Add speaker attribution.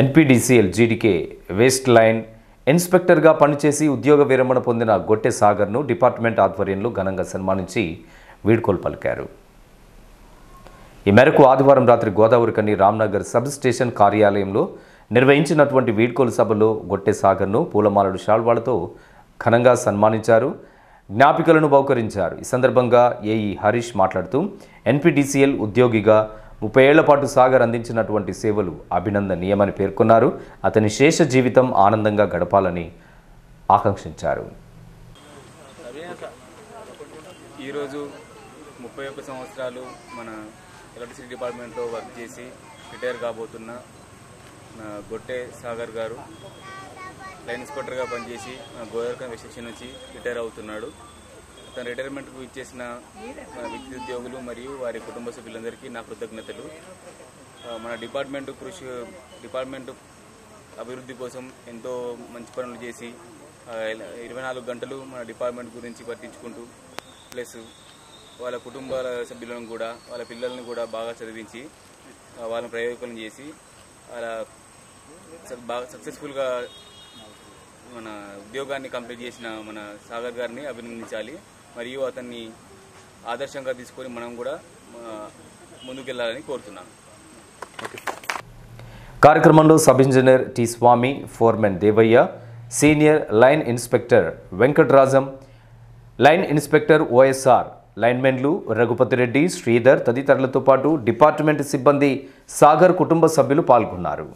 Speaker 1: NPDCL GDK waist line ఇన్స్పెక్టర్గా పనిచేసి ఉద్యోగ విరమణ పొందిన గొట్టె సాగర్ను డిపార్ట్మెంట్ ఆధ్వర్యంలో ఘనంగా సన్మానించి వీడ్కోలు పలికారు. ఈ మేరకు ఆదివారం రాత్రి గోదావరికని రామ్నగర్ సబ్ స్టేషన్ కార్యాలయంలో నిర్వహించినటువంటి వీడ్కోలు సభలో గొట్టె సాగర్ను పూలమాలలు శాల్వాలతో ఘనంగా సన్మానించారు, జ్ఞాపికలను బహుకరించారు. ఈ సందర్భంగా ఏఈ హరీష్ మాట్లాడుతూ ఎన్పీడీసీఎల్ ఉద్యోగిగా 30 ఏళ్ల పాటు సాగర్ అందించినటువంటి సేవలు అభినందనీయమని పేర్కొన్నారు. అతని శేష జీవితం ఆనందంగా గడపాలని ఆకాంక్షించారు.
Speaker 2: ఈరోజు 31 సంవత్సరాలు మన ఎలక్ట్రిసిటీ డిపార్ట్మెంట్లో వర్క్ చేసి రిటైర్ కాబోతున్న గొట్టె సాగర్ గారు లైన్ ఇన్స్పెక్టర్గా పనిచేసి గోదావరికని సెక్షన్ నుంచి రిటైర్ అవుతున్నాడు. తన రిటైర్మెంట్కు ఇచ్చేసిన విద్యుత్ ఉద్యోగులు మరియు వారి కుటుంబ సభ్యులందరికీ నా కృతజ్ఞతలు. మన డిపార్ట్మెంట్ అభివృద్ధి కోసం ఎంతో మంచి పనులు చేసి 24 గంటలు మన డిపార్ట్మెంట్ గురించి పట్టించుకుంటూ ప్లస్ వాళ్ళ కుటుంబ సభ్యులను కూడా వాళ్ళ పిల్లల్ని కూడా బాగా చదివించి వాళ్ళని ప్రయోజకులను చేసి అలా బాగా సక్సెస్ఫుల్గా మన ఉద్యోగాన్ని కంప్లీట్ చేసిన మన సాగర్ గారిని అభినందించాలి మరియు అతన్ని ఆదర్శంగా తీసుకొని మనం కూడా ముందుకెళ్లాలని కోరుతున్నాను.
Speaker 1: కార్యక్రమంలో సబ్ ఇంజనీర్ టి స్వామి, foremen Devayya, senior line inspector Venkatarajam, line inspector OSR, లైన్మెన్లు Raghupathi Reddy, Sridhar తదితరులతో పాటు డిపార్ట్మెంట్ సిబ్బంది, సాగర్ కుటుంబ సభ్యులు పాల్గొన్నారు.